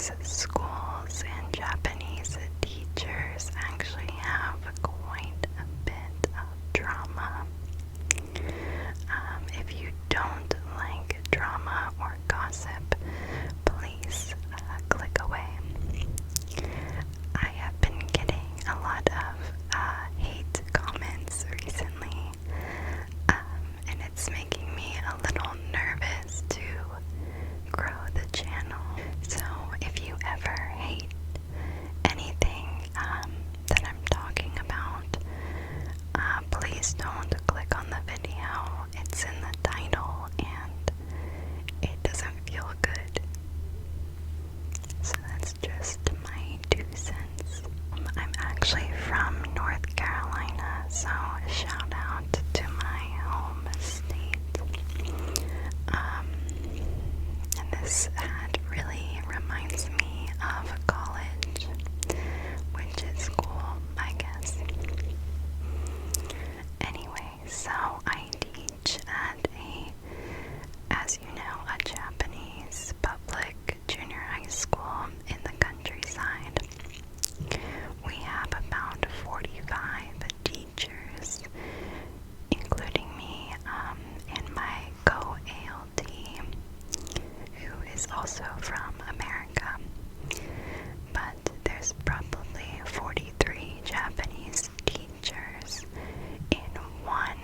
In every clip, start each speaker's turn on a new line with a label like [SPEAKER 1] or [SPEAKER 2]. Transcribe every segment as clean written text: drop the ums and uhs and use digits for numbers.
[SPEAKER 1] Japanese schools and Japanese teachers actually have quite a bit of drama. If you don't like drama or gossip, please click away. I have been getting a lot of hate comments recently, and it's making me a little nervous to grow the channel. So if you ever hate anything that I'm talking about, please don't click on the video. It's in the title and it doesn't feel good. So that's just my 2 cents. I'm actually from North Carolina, so shout out to my home state. And this hat really reminds me of college, which is cool, I guess. Anyway, so I teach at as you know, a Japanese public junior high school in the countryside. We have about 45 teachers, including me, and my co-ALT, who is also from America. But there's probably 43 Japanese teachers in one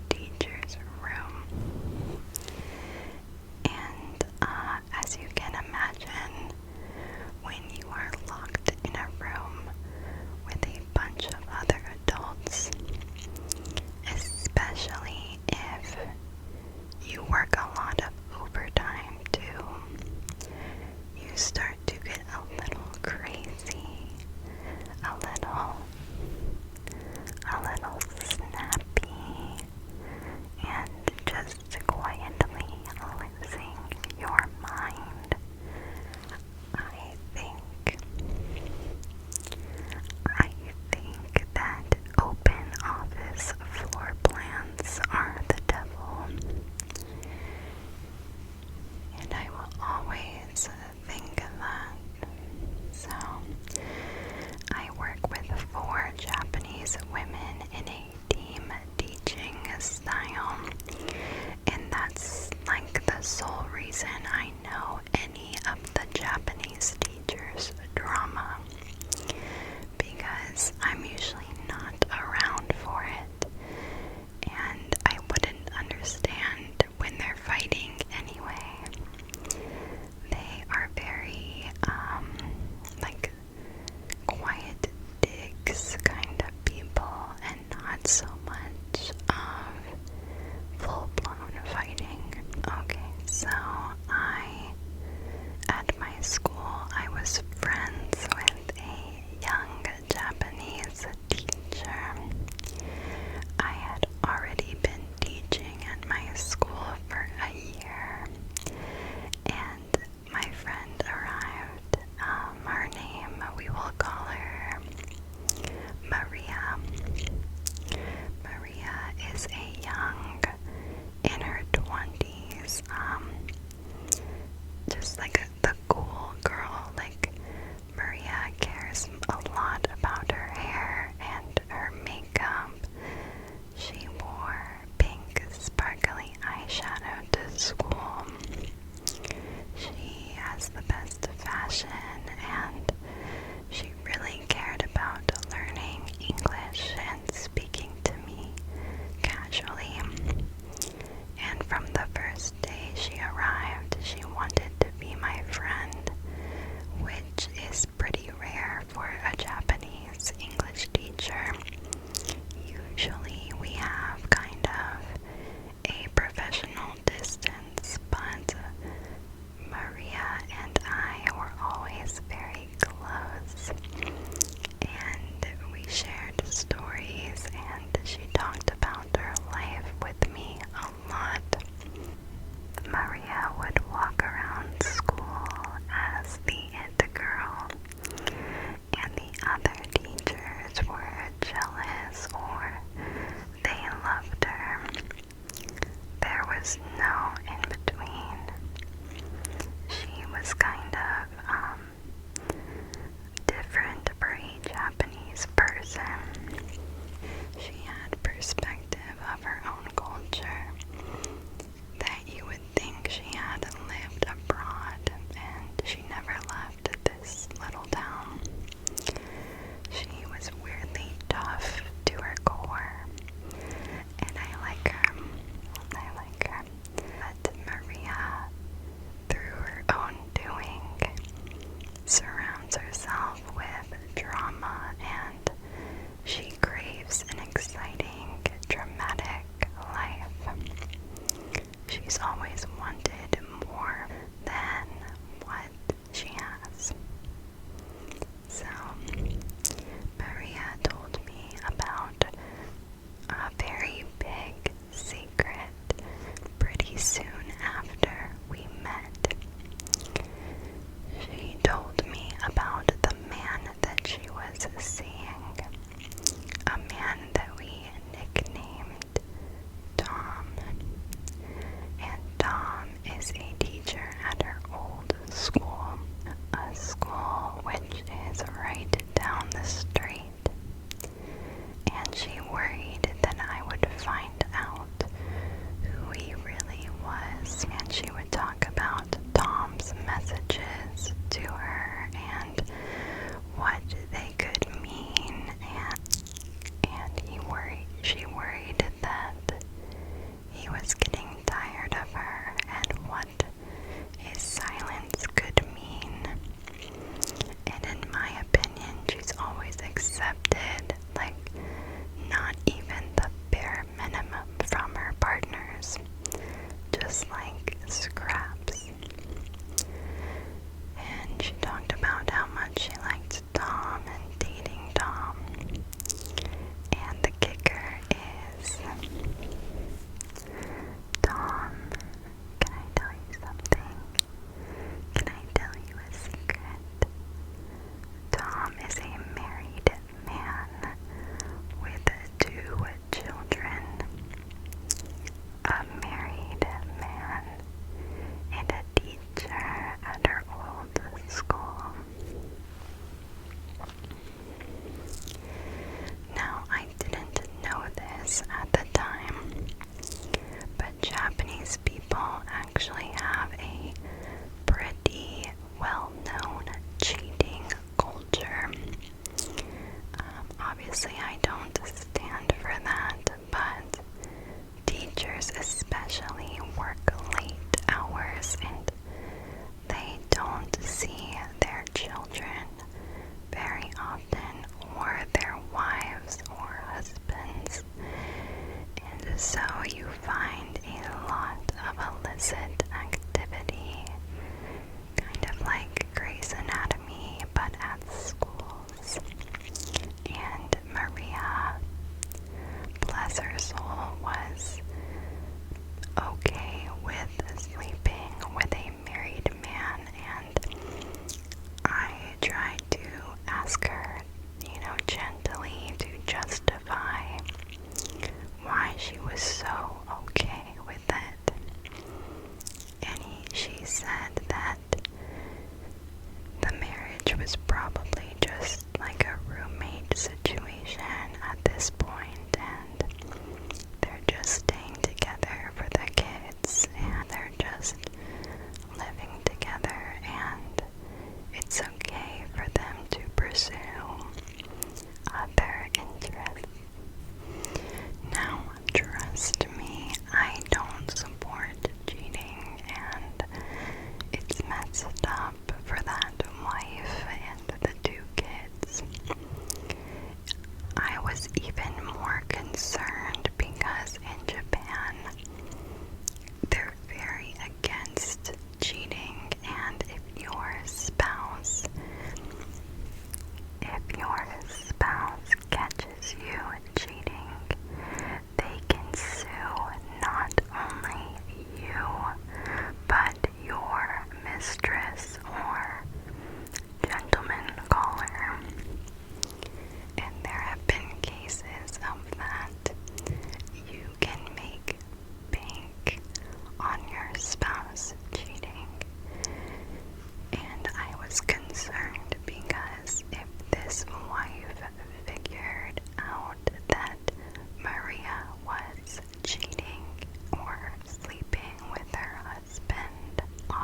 [SPEAKER 1] teacher's room. And as you can imagine, when you are locked in a room with a bunch of other adults, especially if you work a lot of overtime too, you start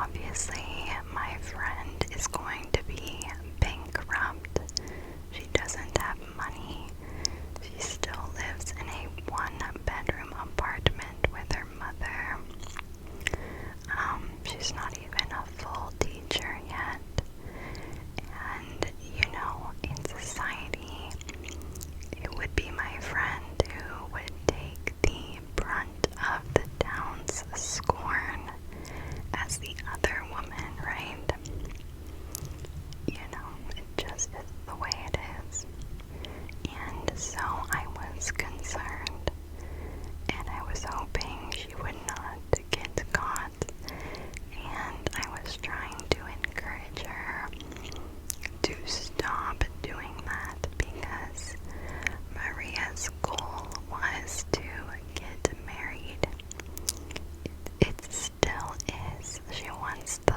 [SPEAKER 1] obviously, my friend is going to be bankrupt. She doesn't have money. She still lives in a one-bedroom apartment with her mother. She's not even a full teacher yet. And, in society, it would be my friend who would take the brunt of the town's scorn as the other woman, right? It just is the way it is. And so I was concerned, and I was hoping she would not get caught, and I was trying to encourage her to stop doing that because Maria's goal was to get married. It still is. She wants the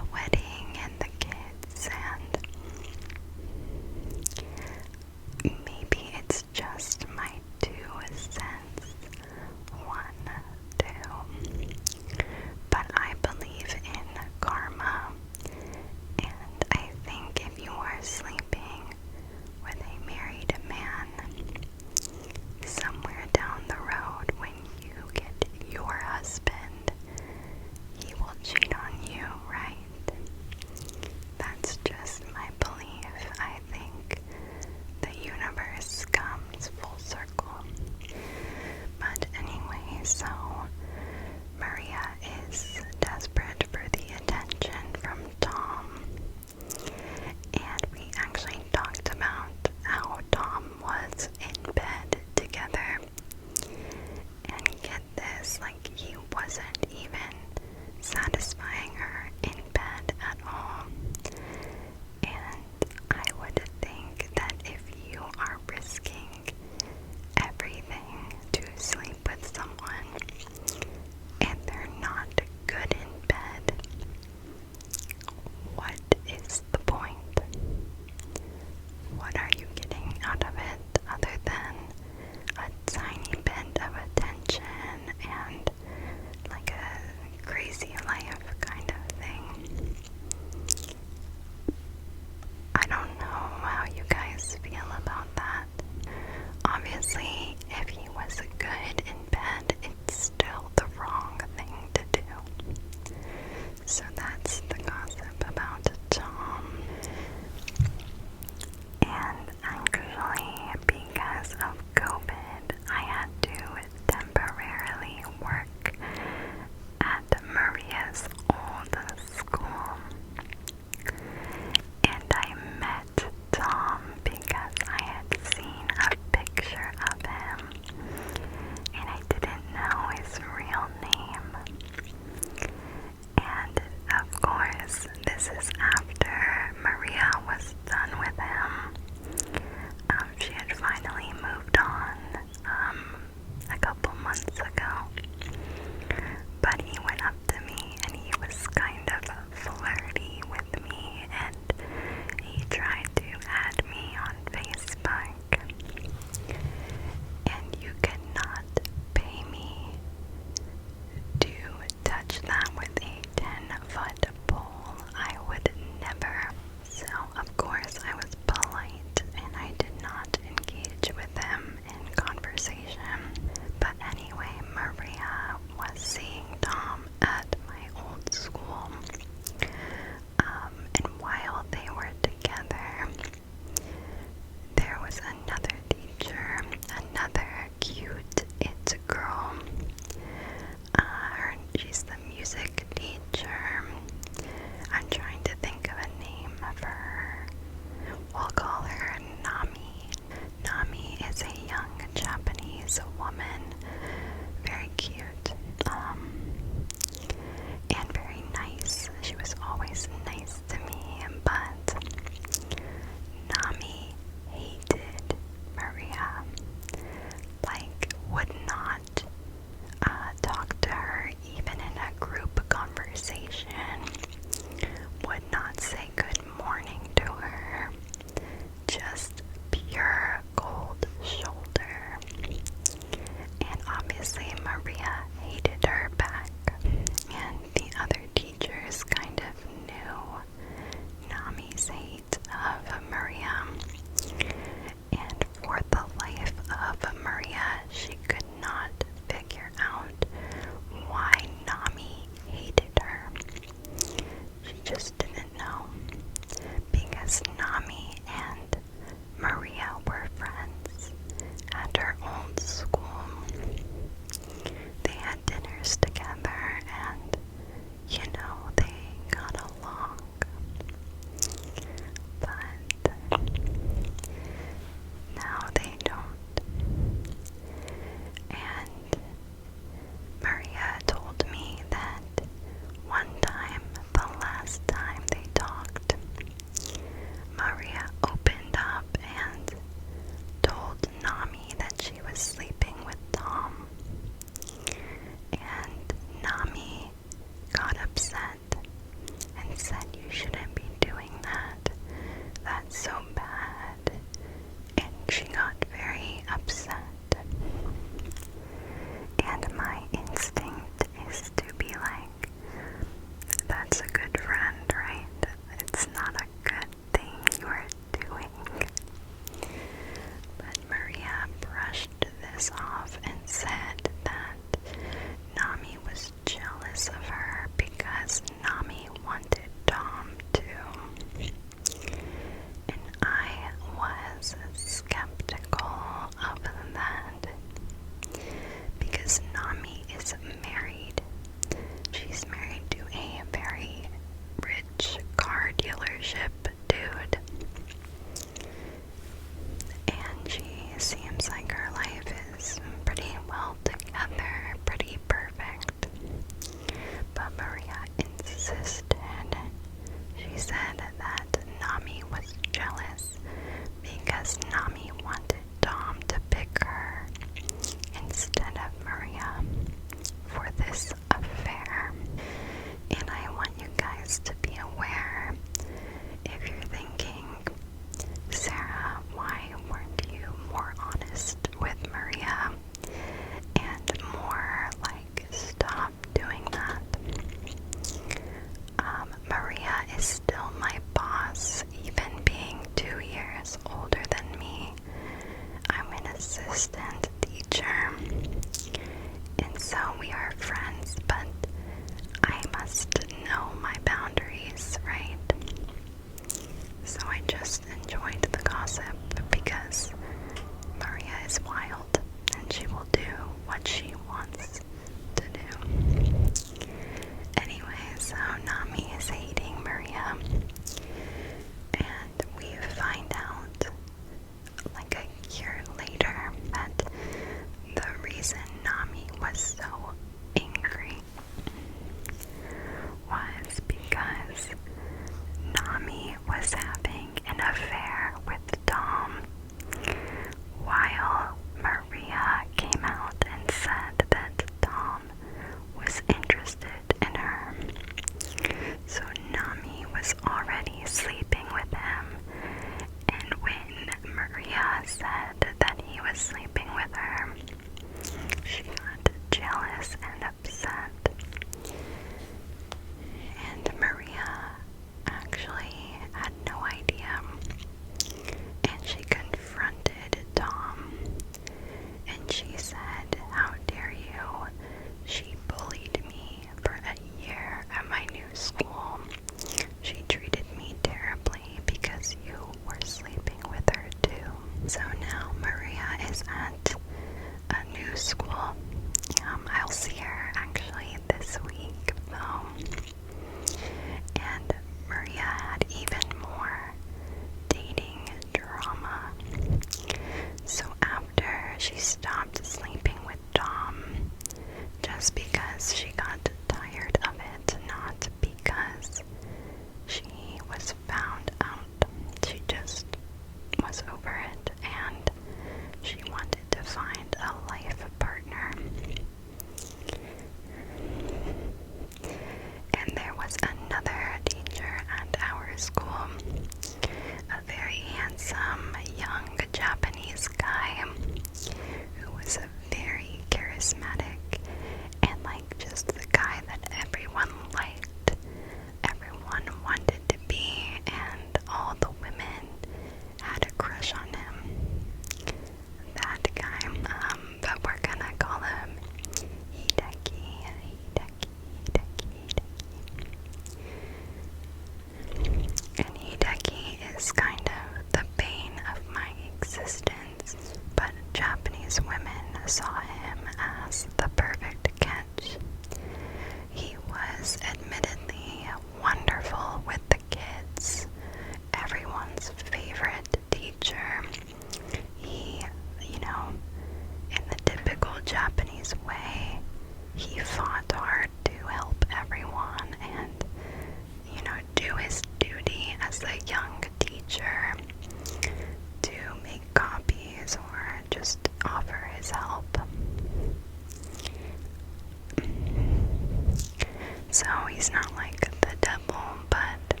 [SPEAKER 1] he's not like the devil, but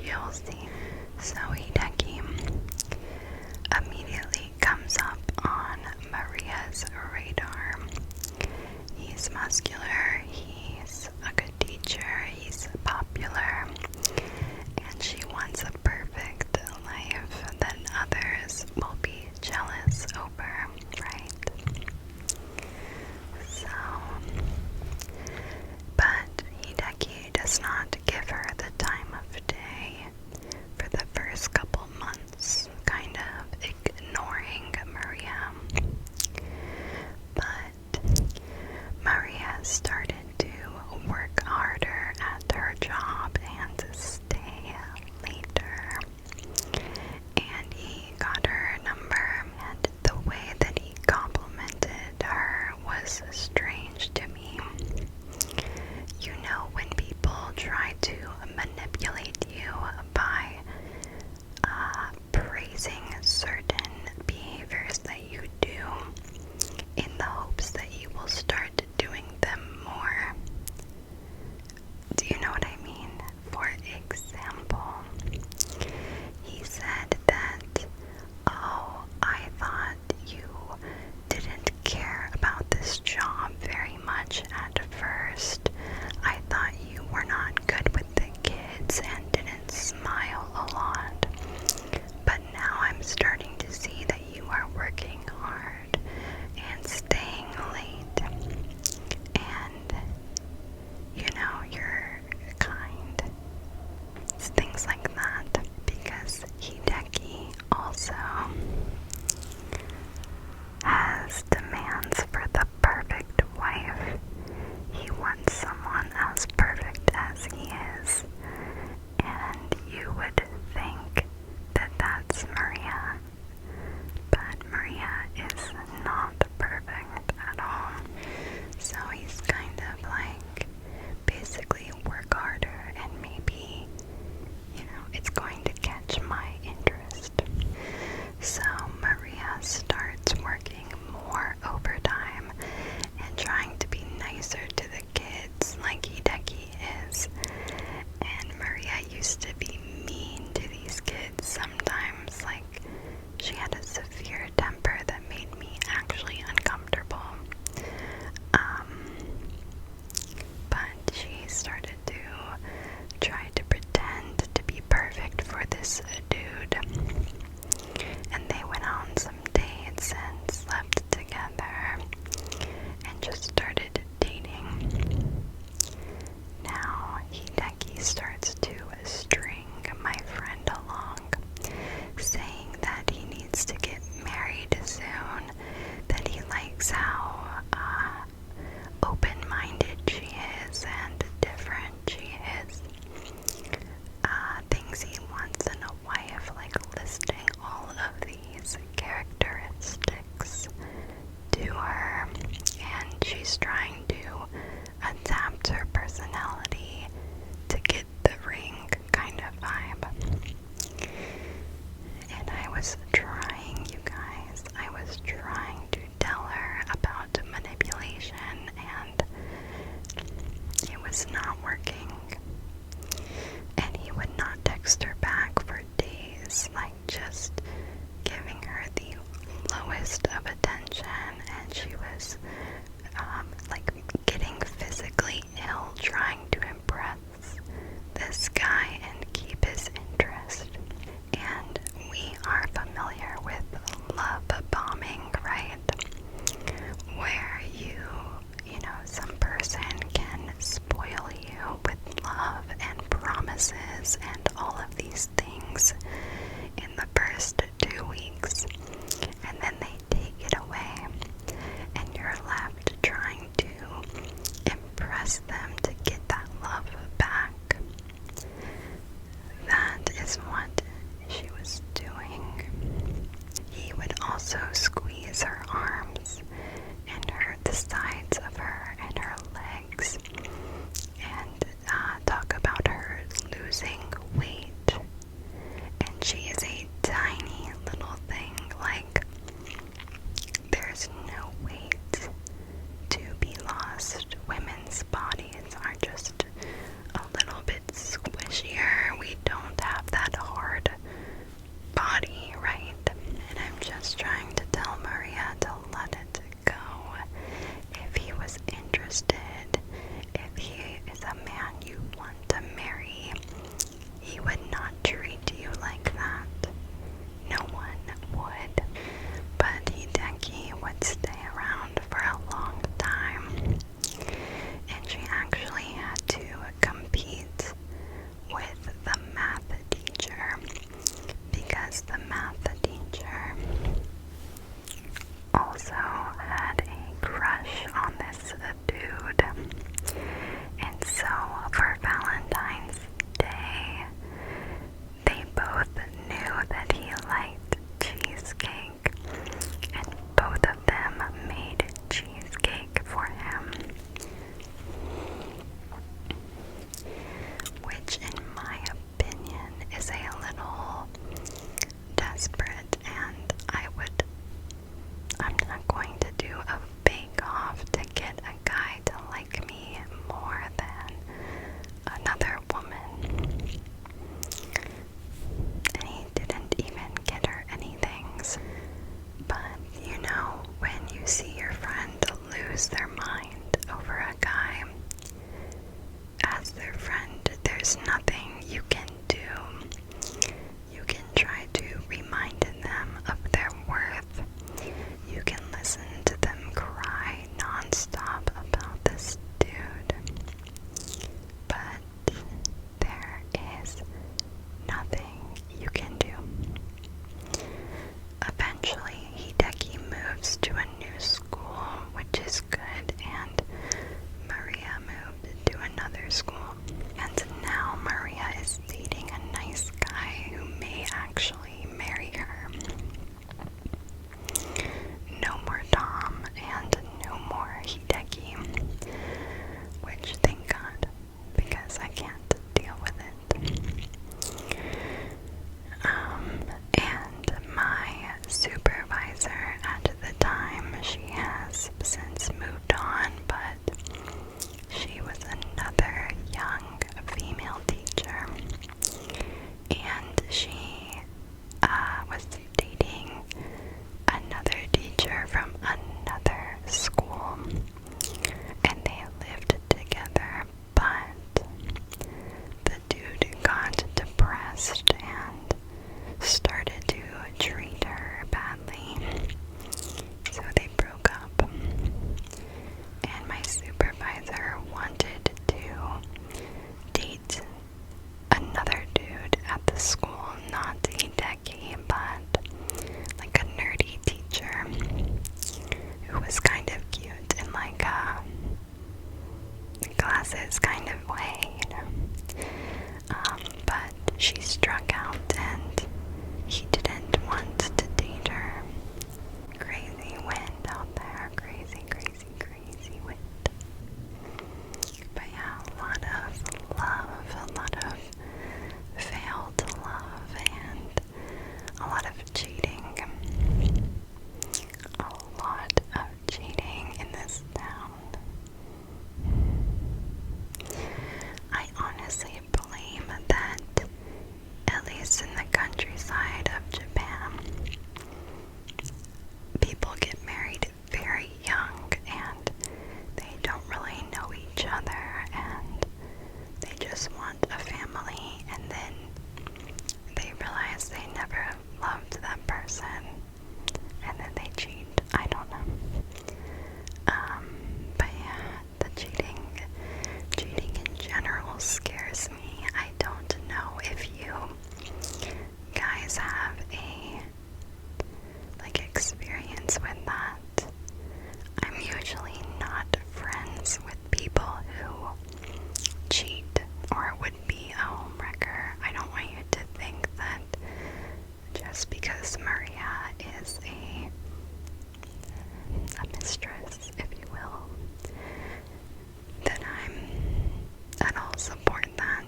[SPEAKER 1] you'll see. So Hideki immediately comes up on Maria's radar. He's muscular, he's a good teacher, he's popular, and she wants a perfect life that others will be jealous over, right? So, but Hideki does not give her the time of day for the first couple months, kind of ignoring Maria. But Maria started to work harder at her job and stay later. And he got her number, and the way that he complimented her was strange to me. You know, when people try to manipulate you by praising certain behaviors that you do in the hopes that you will start doing them more. Do you know what I mean? For example, he said that, oh, I thought you didn't care about this job very much at first. I thought you were not good with the kids and didn't smile a lot. But now I'm starting to see that you are working hard and staying late. And, you know, you're kind. It's things like that. Because Hideki also has demands for the perfect wife. He wants someone as perfect as he is. And you would think that that's Maria. But Maria is not perfect at all. So he's kind of like, basically work harder and maybe, you know, it's going to catch my interest. So Maria starts working more overtime and trying to be nicer to the kids like Hideki is. And Maria used to be mean to these kids sometimes. Like, she had a severe temper that made me actually uncomfortable. But she started to try to pretend to be perfect for this dude. And they went on some dates and slept together and just started dating. Now Hideki starts to string my friend along, saying that he needs to get married soon, that he likes how open-minded she is and different she is. Things he wants in a wife, like listing all of these characteristics to her, and she's trying to adapt her personality to get the ring kind of vibe. And I was trying, you guys, I was trying to tell her about manipulation, and it was not working. And he would not text her back for days, like just giving her the lowest of attention, and she was like getting physically ill trying to impress this guy and keep his interest. And we are familiar with love bombing, right? Where you know, some person can spoil you with love and promises and all of these things in the first 2 weeks, and then they take it away, and you're left trying to impress them to get that love back. That is what she was doing. He would also squeeze her arms and the sides of her and her legs, and talk about her losing weight. And she is a tiny little thing, like there's no weight to be lost. Women's bodies are just marry, he would not treat you like that. No one would. But Hideki would stay around for a long time, and she actually had to compete with the math teacher because the math teacher also had a crush on this dude. And so for Valentine's Day, they both knew that he liked cheesecake, and both of them made cheesecake for him. Which, in my opinion, is a little desperate, and I'm not going to do a bake-off to get a guy to like me more than another woman. And he didn't even get her anything. But you know, when you see your friend lose their mind over a guy, as their friend, there's nothing you can do. You can try to remind them of their worth. You can listen to them cry nonstop about this dude. But there is nothing you can do. Eventually, Hideki moves to a new school, which is good, and Maria moved to another school. And now Maria is dating a nice guy who may actually marry her. No more Tom and no more Hideki, which thank God, because I can't deal with it. And my supervisor at the time, she has since moved on, but she was another young female teacher, and she was dating another teacher from another school, and they lived together, but the dude got depressed and started to treat her badly, so they broke up. And my supervisor wanted to date another dude at the school, not Hideki, but like a nerdy teacher who was kind of cute in like a glasses kind of way, you know. But she struck out and he didn't want to date her. Crazy wind out there, crazy, crazy, crazy wind. But yeah, a lot of love, a lot of failed love, and a lot of cheating. A lot of cheating in this town. I honestly blame that, at least in the countryside of Japan, people get married very young and they don't really know each other and they just want a family, and then they realize they never loved that person and then they cheat. I don't know. But yeah, the cheating in general scares me. I don't know if you guys have a experience with that. I'm usually not friends with people who cheat or would be a homewrecker. I don't want you to think that just because Maria is a mistress, if you will, that I'm at all support that.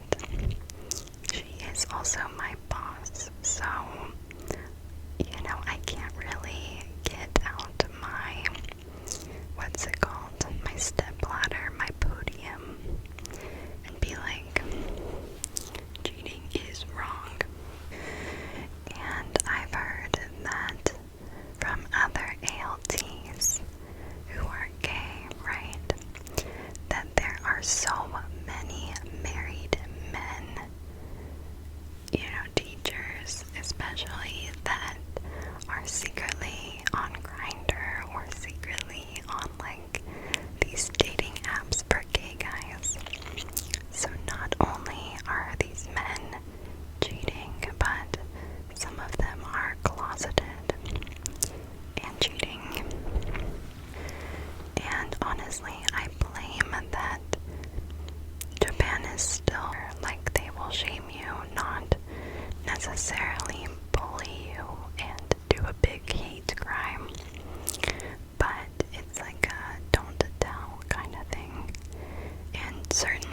[SPEAKER 1] She is also my boss, so you know, I can't really get out my, what's it called, my stepladder, my podium, and be like, cheating is wrong. And I've heard that from other ALTs who are gay, right, that there are so many married certain